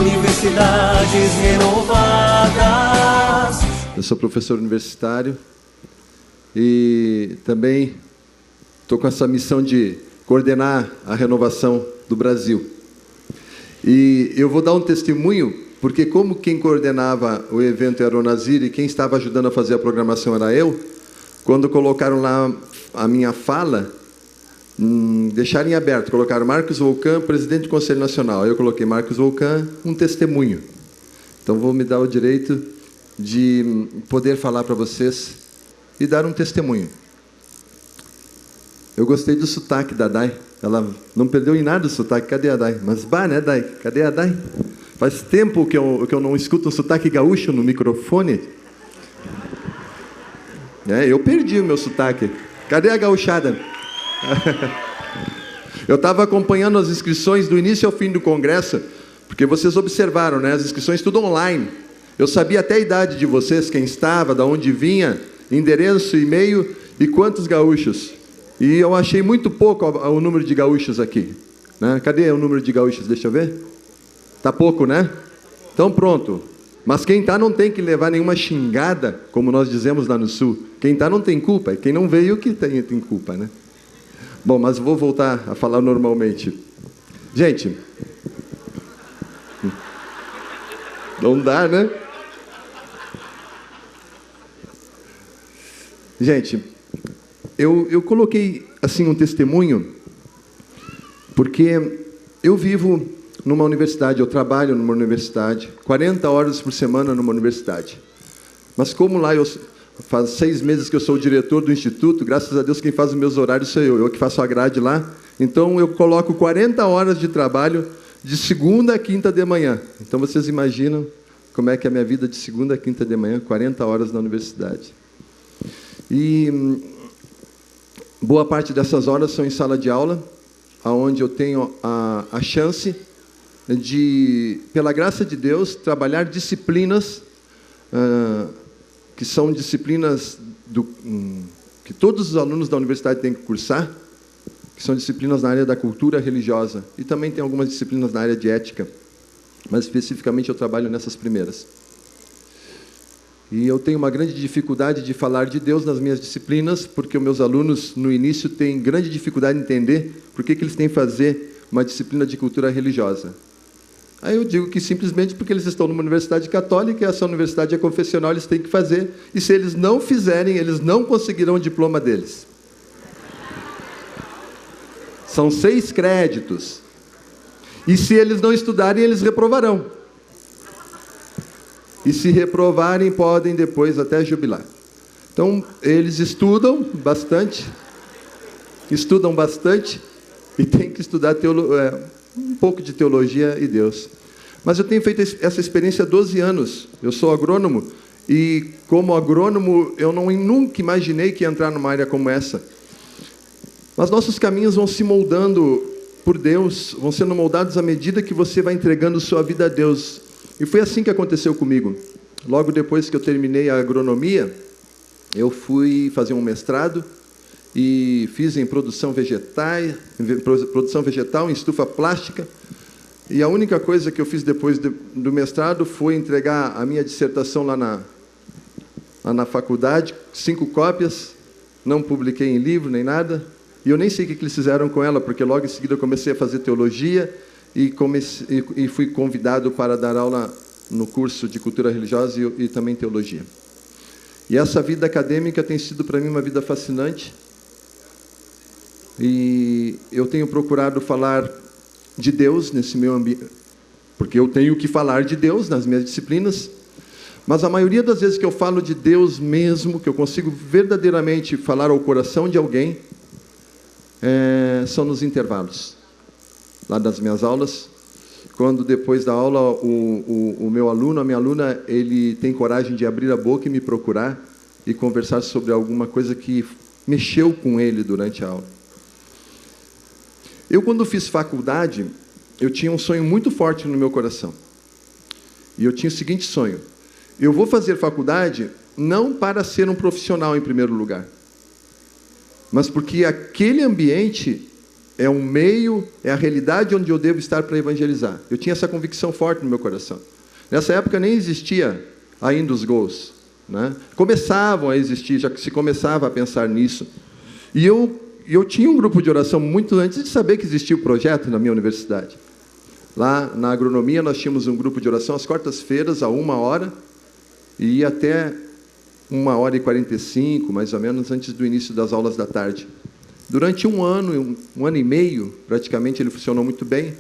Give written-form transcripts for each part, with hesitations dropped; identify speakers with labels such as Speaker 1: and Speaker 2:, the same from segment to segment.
Speaker 1: universidades renovadas.
Speaker 2: Eu sou professor universitário e também estou com essa missão de coordenar a renovação do Brasil. E eu vou dar um testemunho, porque como quem coordenava o evento era o Nazir e quem estava ajudando a fazer a programação era eu, quando colocaram lá a minha fala, deixaram em aberto, colocaram Marcos Volcan, presidente do Conselho Nacional. Aí eu coloquei Marcos Volcan, um testemunho. Então vou me dar o direito de poder falar para vocês e dar um testemunho. Eu gostei do sotaque da Dai. Ela não perdeu em nada o sotaque. Cadê a Dai? Mas, né, Dai? Cadê a Dai? Faz tempo que eu não escuto um sotaque gaúcho no microfone. Eu perdi o meu sotaque. Cadê a gauchada? Eu estava acompanhando as inscrições do início ao fim do congresso, porque vocês observaram, né? As inscrições tudo online. Eu sabia até a idade de vocês, quem estava, de onde vinha, endereço, e-mail e quantos gaúchos. E eu achei muito pouco o número de gaúchos aqui, né? Cadê o número de gaúchos? Deixa eu ver. Tá pouco, né? Então pronto. Mas quem está não tem que levar nenhuma xingada, como nós dizemos lá no Sul. Quem está não tem culpa, quem não veio que tem culpa, né? Bom, mas vou voltar a falar normalmente. Gente, não dá, né? Gente, eu coloquei assim um testemunho, porque eu vivo numa universidade, eu trabalho numa universidade, 40 horas por semana numa universidade. Mas como lá faz 6 meses que eu sou o diretor do instituto, graças a Deus quem faz os meus horários sou eu que faço a grade lá. Então eu coloco 40 horas de trabalho de segunda a quinta de manhã. Então vocês imaginam como é que é a minha vida de segunda a quinta de manhã, 40 horas na universidade. E boa parte dessas horas são em sala de aula, onde eu tenho a chance de, pela graça de Deus, trabalhar disciplinas que são disciplinas que todos os alunos da universidade têm que cursar, que são disciplinas na área da cultura religiosa. E também tem algumas disciplinas na área de ética, mas especificamente eu trabalho nessas primeiras. E eu tenho uma grande dificuldade de falar de Deus nas minhas disciplinas, porque os meus alunos, no início, têm grande dificuldade de entender por que eles têm que fazer uma disciplina de cultura religiosa. Aí eu digo que simplesmente porque eles estão numa universidade católica e essa universidade é confessional, eles têm que fazer, e se eles não fizerem, eles não conseguirão o diploma deles. São 6 créditos. E se eles não estudarem, eles reprovarão. E se reprovarem, podem depois até jubilar. Então, eles estudam bastante e têm que estudar um pouco de teologia e Deus. Mas eu tenho feito essa experiência há 12 anos. Eu sou agrônomo e, como agrônomo, eu nunca imaginei que ia entrar numa área como essa. Mas nossos caminhos vão se moldando por Deus, vão sendo moldados à medida que você vai entregando sua vida a Deus. E foi assim que aconteceu comigo. Logo depois que eu terminei a agronomia, eu fui fazer um mestrado e fiz em produção vegetal, em estufa plástica. E a única coisa que eu fiz depois do mestrado foi entregar a minha dissertação lá na faculdade, 5 cópias, não publiquei em livro nem nada, e eu nem sei o que eles fizeram com ela, porque logo em seguida eu comecei a fazer teologia e fui convidado para dar aula no curso de cultura religiosa e também teologia. E essa vida acadêmica tem sido para mim uma vida fascinante, e eu tenho procurado falar de Deus nesse meu ambiente, porque eu tenho que falar de Deus nas minhas disciplinas, mas a maioria das vezes que eu falo de Deus mesmo, que eu consigo verdadeiramente falar ao coração de alguém, são nos intervalos, lá das minhas aulas, quando depois da aula o meu aluno, a minha aluna, ele tem coragem de abrir a boca e me procurar e conversar sobre alguma coisa que mexeu com ele durante a aula. Eu, quando fiz faculdade, eu tinha um sonho muito forte no meu coração. E eu tinha o seguinte sonho: eu vou fazer faculdade não para ser um profissional em primeiro lugar, mas porque aquele ambiente é um meio, é a realidade onde eu devo estar para evangelizar. Eu tinha essa convicção forte no meu coração. Nessa época nem existia ainda os gols, né? Começavam a existir, já que se começava a pensar nisso. E eu tinha um grupo de oração muito antes de saber que existia o projeto na minha universidade. Lá na agronomia nós tínhamos um grupo de oração às quartas-feiras, a 1h, e ia até 1h45, mais ou menos, antes do início das aulas da tarde. Durante um ano e meio, praticamente, ele funcionou muito bem.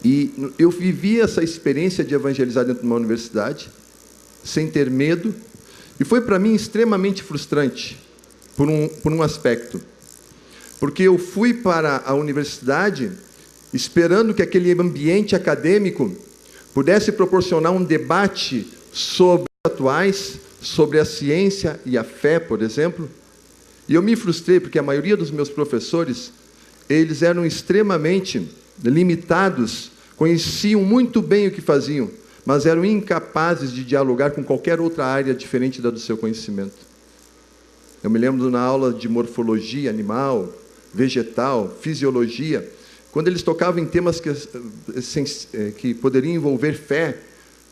Speaker 2: E eu vivi essa experiência de evangelizar dentro de uma universidade, sem ter medo, e foi para mim extremamente frustrante, por um aspecto. Porque eu fui para a universidade esperando que aquele ambiente acadêmico pudesse proporcionar um debate sobre atuais, sobre a ciência e a fé, por exemplo. E eu me frustrei porque a maioria dos meus professores, eles eram extremamente limitados, conheciam muito bem o que faziam, mas eram incapazes de dialogar com qualquer outra área diferente da do seu conhecimento. Eu me lembro na aula de morfologia animal, vegetal, fisiologia, quando eles tocavam em temas que poderiam envolver fé,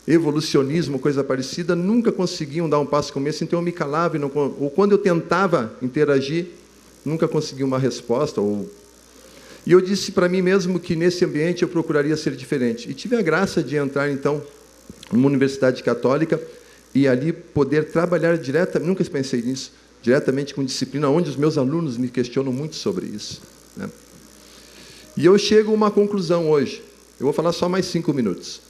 Speaker 2: evolucionismo, coisa parecida, nunca conseguiam dar um passo como esse, então eu me calava, ou quando eu tentava interagir, nunca conseguia uma resposta. E eu disse para mim mesmo que nesse ambiente eu procuraria ser diferente. E tive a graça de entrar, então, numa universidade católica e ali poder trabalhar diretamente, nunca pensei nisso, diretamente com disciplina, onde os meus alunos me questionam muito sobre isso, né? E eu chego a uma conclusão hoje. Eu vou falar só mais 5 minutos.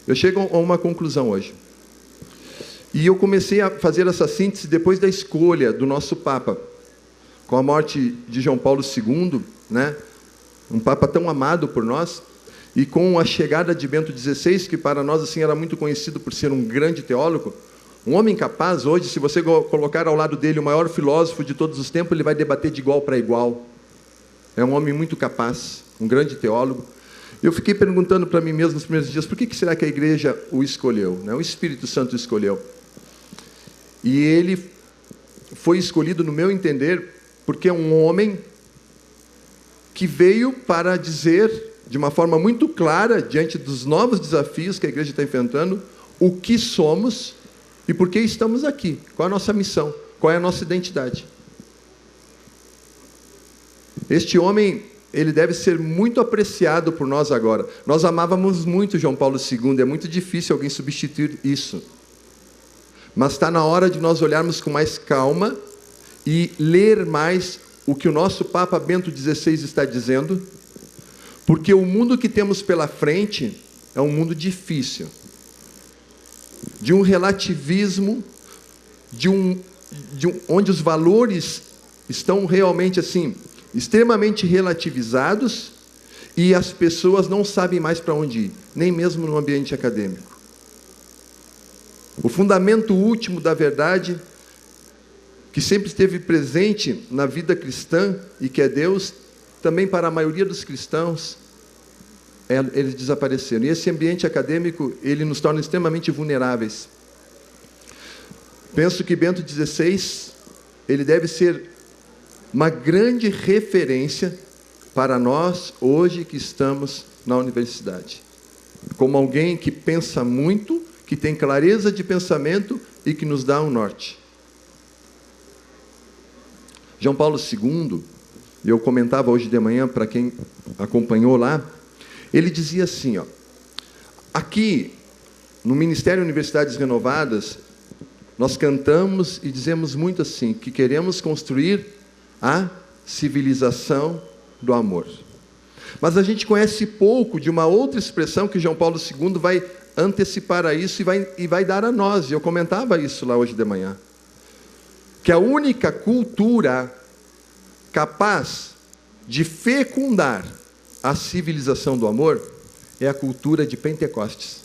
Speaker 2: Eu chego a uma conclusão hoje. E eu comecei a fazer essa síntese depois da escolha do nosso Papa, com a morte de João Paulo II, né? Um Papa tão amado por nós, e com a chegada de Bento XVI, que para nós assim era muito conhecido por ser um grande teólogo, um homem capaz. Hoje, se você colocar ao lado dele o maior filósofo de todos os tempos, ele vai debater de igual para igual. É um homem muito capaz, um grande teólogo. Eu fiquei perguntando para mim mesmo nos primeiros dias, por que será que a igreja o escolheu, né? O Espírito Santo o escolheu. E ele foi escolhido, no meu entender, porque é um homem que veio para dizer, de uma forma muito clara, diante dos novos desafios que a igreja está enfrentando, o que somos e por que estamos aqui, qual é a nossa missão, qual é a nossa identidade. Este homem, ele deve ser muito apreciado por nós agora. Nós amávamos muito João Paulo II, é muito difícil alguém substituir isso. Mas está na hora de nós olharmos com mais calma e ler mais o que o nosso Papa Bento XVI está dizendo, porque o mundo que temos pela frente é um mundo difícil, de um relativismo, onde os valores estão realmente assim, extremamente relativizados, e as pessoas não sabem mais para onde ir, nem mesmo no ambiente acadêmico. O fundamento último da verdade, que sempre esteve presente na vida cristã, e que é Deus, também para a maioria dos cristãos, eles desapareceram. E esse ambiente acadêmico, ele nos torna extremamente vulneráveis. Penso que Bento XVI, ele deve ser uma grande referência para nós, hoje, que estamos na universidade. Como alguém que pensa muito, que tem clareza de pensamento e que nos dá um norte. João Paulo II, eu comentava hoje de manhã para quem acompanhou lá, ele dizia assim, ó, aqui, no Ministério Universidades Renovadas, nós cantamos e dizemos muito assim, que queremos construir a civilização do amor. Mas a gente conhece pouco de uma outra expressão que João Paulo II vai antecipar a isso e vai dar a nós. E eu comentava isso lá hoje de manhã. Que a única cultura capaz de fecundar a civilização do amor é a cultura de Pentecostes.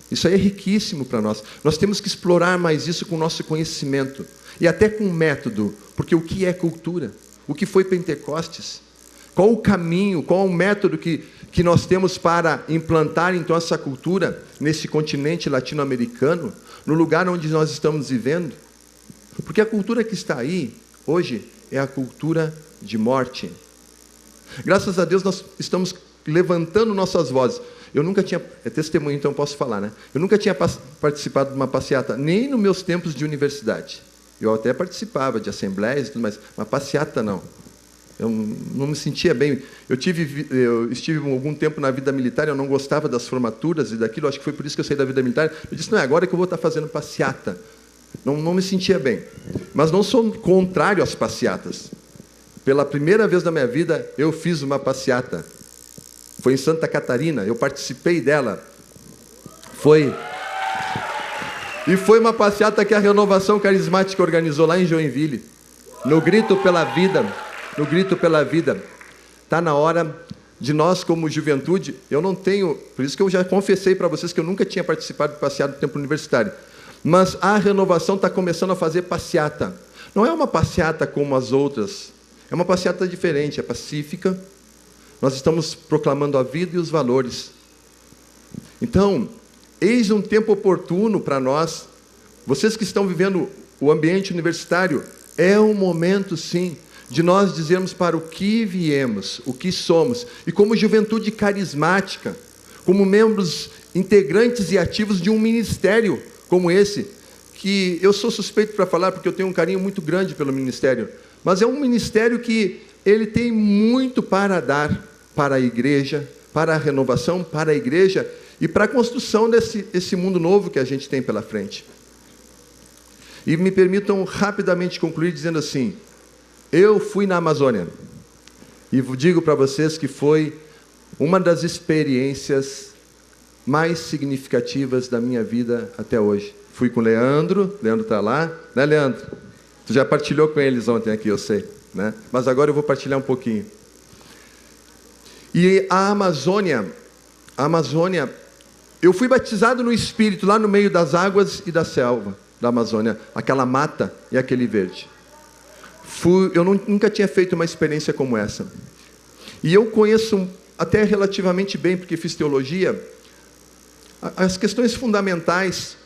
Speaker 2: Isso aí é riquíssimo para nós. Nós temos que explorar mais isso com o nosso conhecimento. E até com método, porque o que é cultura? O que foi Pentecostes? Qual o caminho, qual o método que nós temos para implantar então essa cultura nesse continente latino-americano, no lugar onde nós estamos vivendo? Porque a cultura que está aí, hoje, é a cultura de morte. Graças a Deus nós estamos levantando nossas vozes. Eu nunca tinha, é testemunho, então posso falar, né? Eu nunca tinha participado de uma passeata, nem nos meus tempos de universidade. Eu até participava de assembleias e tudo mais, mas passeata não. Eu não me sentia bem. Eu estive algum tempo na vida militar, eu não gostava das formaturas e daquilo, acho que foi por isso que eu saí da vida militar. Eu disse, não, é agora que eu vou estar fazendo passeata. Não me sentia bem. Mas não sou contrário às passeatas. Pela primeira vez na minha vida, eu fiz uma passeata. Foi em Santa Catarina, eu participei dela. E foi uma passeata que a Renovação Carismática organizou lá em Joinville. No Grito pela Vida. No Grito pela Vida. Está na hora de nós, como juventude, eu não tenho... Por isso que eu já confessei para vocês que eu nunca tinha participado de passeata no tempo universitário. Mas a Renovação está começando a fazer passeata. Não é uma passeata como as outras. É uma passeata diferente, é pacífica. Nós estamos proclamando a vida e os valores. Então, eis um tempo oportuno para nós. Vocês que estão vivendo o ambiente universitário, é um momento, sim, de nós dizermos para o que viemos, o que somos. E como juventude carismática, como membros integrantes e ativos de um ministério como esse, que eu sou suspeito para falar, porque eu tenho um carinho muito grande pelo ministério, mas é um ministério que ele tem muito para dar para a igreja, para a renovação, para a igreja e para a construção desse mundo novo que a gente tem pela frente. E me permitam rapidamente concluir dizendo assim, eu fui na Amazônia e digo para vocês que foi uma das experiências mais significativas da minha vida até hoje. Fui com o Leandro está lá, né, Leandro? Tu já partilhou com eles ontem aqui, eu sei, né? Mas agora eu vou partilhar um pouquinho. E a Amazônia, eu fui batizado no Espírito, lá no meio das águas e da selva da Amazônia, aquela mata e aquele verde. Eu nunca tinha feito uma experiência como essa. E eu conheço até relativamente bem, porque fiz teologia, as questões fundamentais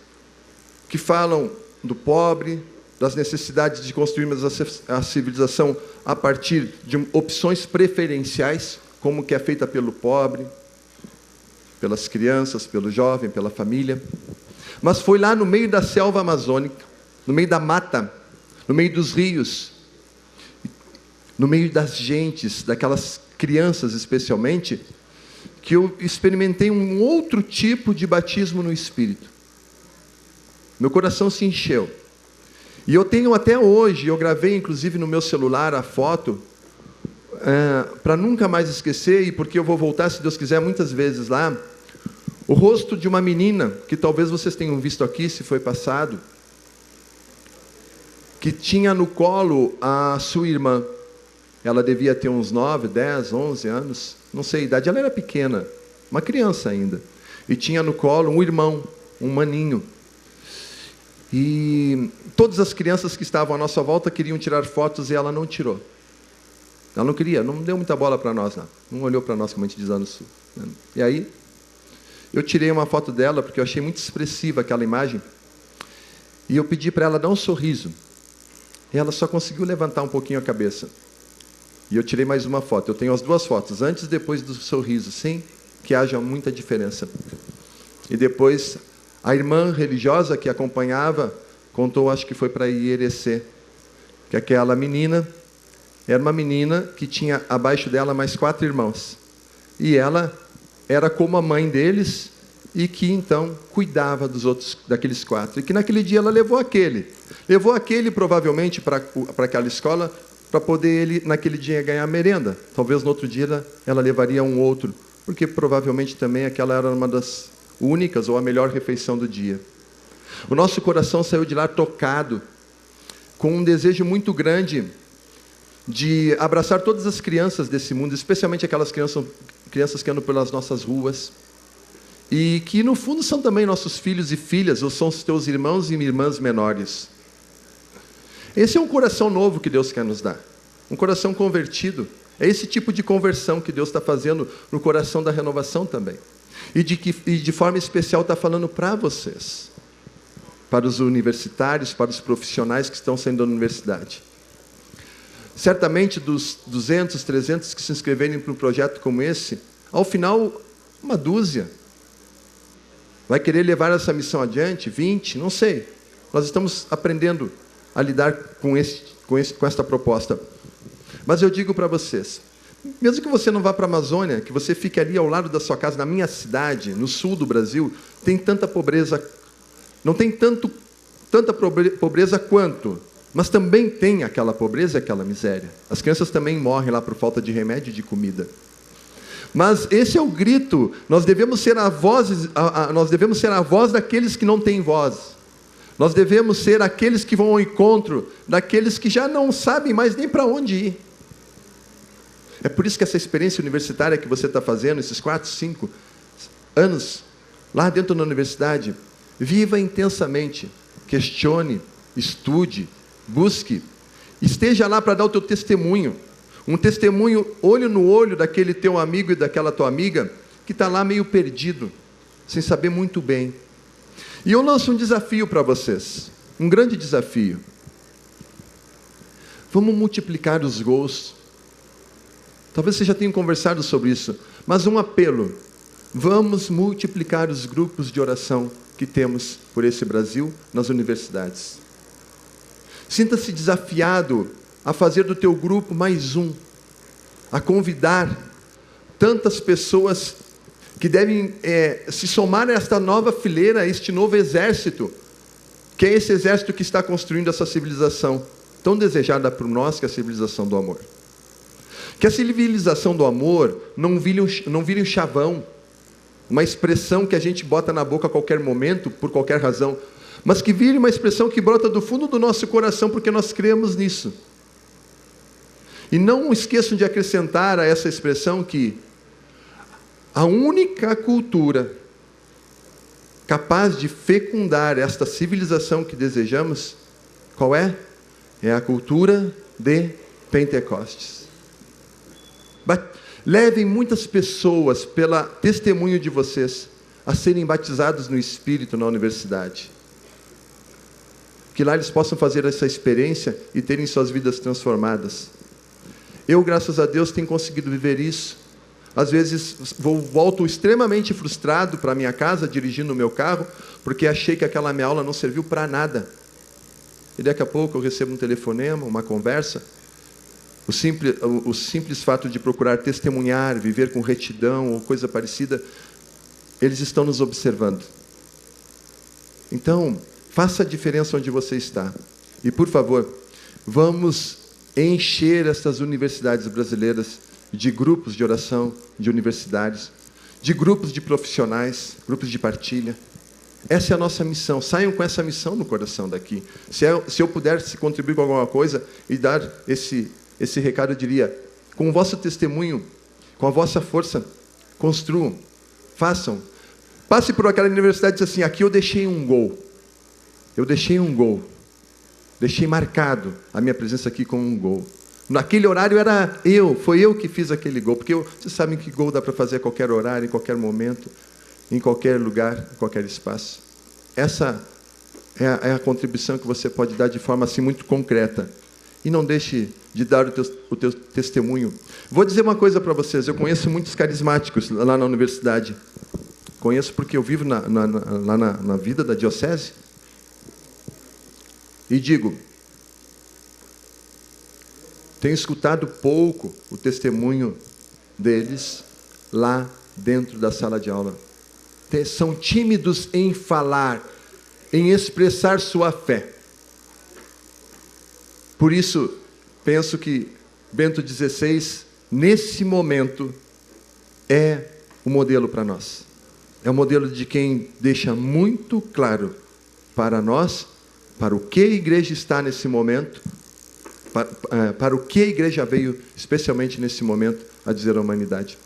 Speaker 2: que falam do pobre, das necessidades de construirmos a civilização a partir de opções preferenciais, como que é feita pelo pobre, pelas crianças, pelo jovem, pela família. Mas foi lá no meio da selva amazônica, no meio da mata, no meio dos rios, no meio das gentes, daquelas crianças especialmente, que eu experimentei um outro tipo de batismo no Espírito. Meu coração se encheu. E eu tenho até hoje, eu gravei inclusive no meu celular a foto, para nunca mais esquecer, e porque eu vou voltar, se Deus quiser, muitas vezes lá, o rosto de uma menina, que talvez vocês tenham visto aqui, se foi passado, que tinha no colo a sua irmã. Ela devia ter uns 9, 10, 11 anos, não sei a idade, ela era pequena, uma criança ainda. E tinha no colo um irmão, um maninho. E todas as crianças que estavam à nossa volta queriam tirar fotos e ela não tirou. Ela não queria, não deu muita bola para nós, não olhou para nós, como a gente diz lá no sul. E aí, eu tirei uma foto dela, porque eu achei muito expressiva aquela imagem, e eu pedi para ela dar um sorriso. E ela só conseguiu levantar um pouquinho a cabeça. E eu tirei mais uma foto. Eu tenho as duas fotos, antes e depois do sorriso, sem que haja muita diferença. E depois, a irmã religiosa que acompanhava, contou, acho que foi para Ierecê, que aquela menina era uma menina que tinha abaixo dela mais 4 irmãos. E ela era como a mãe deles e que então cuidava dos outros, daqueles 4. E que naquele dia ela levou aquele provavelmente para aquela escola, para poder ele naquele dia ganhar merenda. Talvez no outro dia ela levaria um outro, porque provavelmente também aquela era uma das únicas ou a melhor refeição do dia. O nosso coração saiu de lá tocado, com um desejo muito grande de abraçar todas as crianças desse mundo, especialmente aquelas crianças que andam pelas nossas ruas, e que no fundo são também nossos filhos e filhas, ou são os teus irmãos e irmãs menores. Esse é um coração novo que Deus quer nos dar, um coração convertido. É esse tipo de conversão que Deus está fazendo no coração da renovação também, e de forma especial está falando para vocês, para os universitários, para os profissionais que estão saindo da universidade. certamente dos 200, 300 que se inscreverem para um projeto como esse, ao final, uma dúzia vai querer levar essa missão adiante, 20, não sei. Nós estamos aprendendo a lidar com esta proposta. Mas eu digo para vocês, mesmo que você não vá para a Amazônia, que você fique ali ao lado da sua casa, na minha cidade, no sul do Brasil, tem tanta pobreza, não tem tanta pobreza quanto, mas também tem aquela pobreza e aquela miséria. As crianças também morrem lá por falta de remédio e de comida. Mas esse é o grito, nós devemos ser a voz daqueles que não têm voz. Nós devemos ser aqueles que vão ao encontro daqueles que já não sabem mais nem para onde ir. É por isso que essa experiência universitária que você está fazendo, esses 4, 5 anos, lá dentro da universidade, viva intensamente, questione, estude, busque, esteja lá para dar o teu testemunho, um testemunho olho no olho daquele teu amigo e daquela tua amiga, que está lá meio perdido, sem saber muito bem. E eu lanço um desafio para vocês, um grande desafio. Vamos multiplicar os gols. Talvez vocês já tenham conversado sobre isso, mas um apelo. Vamos multiplicar os grupos de oração que temos por esse Brasil nas universidades. Sinta-se desafiado a fazer do teu grupo mais um, a convidar tantas pessoas que devem se somar a esta nova fileira, a este novo exército, que é esse exército que está construindo essa civilização tão desejada por nós, que é a civilização do amor. Que a civilização do amor não vire um chavão, uma expressão que a gente bota na boca a qualquer momento, por qualquer razão, mas que vire uma expressão que brota do fundo do nosso coração, porque nós cremos nisso. E não esqueçam de acrescentar a essa expressão que a única cultura capaz de fecundar esta civilização que desejamos, qual é? É a cultura de Pentecostes. Levem muitas pessoas, pelo testemunho de vocês, a serem batizados no Espírito na universidade. Que lá eles possam fazer essa experiência e terem suas vidas transformadas. Eu, graças a Deus, tenho conseguido viver isso. Às vezes volto extremamente frustrado para a minha casa, dirigindo o meu carro, porque achei que aquela minha aula não serviu para nada. E daqui a pouco eu recebo um telefonema, uma conversa. O simples fato de procurar testemunhar, viver com retidão ou coisa parecida, eles estão nos observando. Então, faça a diferença onde você está. E, por favor, vamos encher estas universidades brasileiras de grupos de oração, de universidades, de grupos de profissionais, grupos de partilha. Essa é a nossa missão. Saiam com essa missão no coração daqui. Se eu pudesse contribuir com alguma coisa e dar esse recado, eu diria, com o vosso testemunho, com a vossa força, construam, façam. Passe por aquela universidade e diz assim, aqui eu deixei um gol. Eu deixei um gol. Deixei marcado a minha presença aqui com um gol. Naquele horário foi eu que fiz aquele gol, porque vocês sabem que gol dá para fazer a qualquer horário, em qualquer momento, em qualquer lugar, em qualquer espaço. Essa é a contribuição que você pode dar de forma assim muito concreta. E não deixe de dar o teu testemunho. Vou dizer uma coisa para vocês, eu conheço muitos carismáticos lá na universidade. Conheço porque eu vivo lá na vida da diocese. E digo, tenho escutado pouco o testemunho deles lá dentro da sala de aula. São tímidos em falar, em expressar sua fé. Por isso, penso que Bento XVI, nesse momento, é o modelo para nós. É o modelo de quem deixa muito claro para nós, para o que a igreja está nesse momento, para o que a igreja veio, especialmente nesse momento, a dizer à humanidade.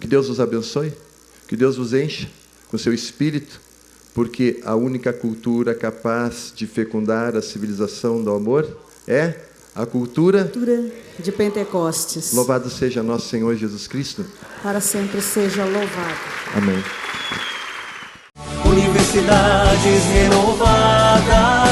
Speaker 2: Que Deus os abençoe, que Deus os encha com seu Espírito, porque a única cultura capaz de fecundar a civilização do amor é a cultura
Speaker 1: de Pentecostes.
Speaker 2: Louvado seja nosso Senhor Jesus Cristo.
Speaker 1: Para sempre seja louvado.
Speaker 2: Amém.
Speaker 3: Universidades renovadas.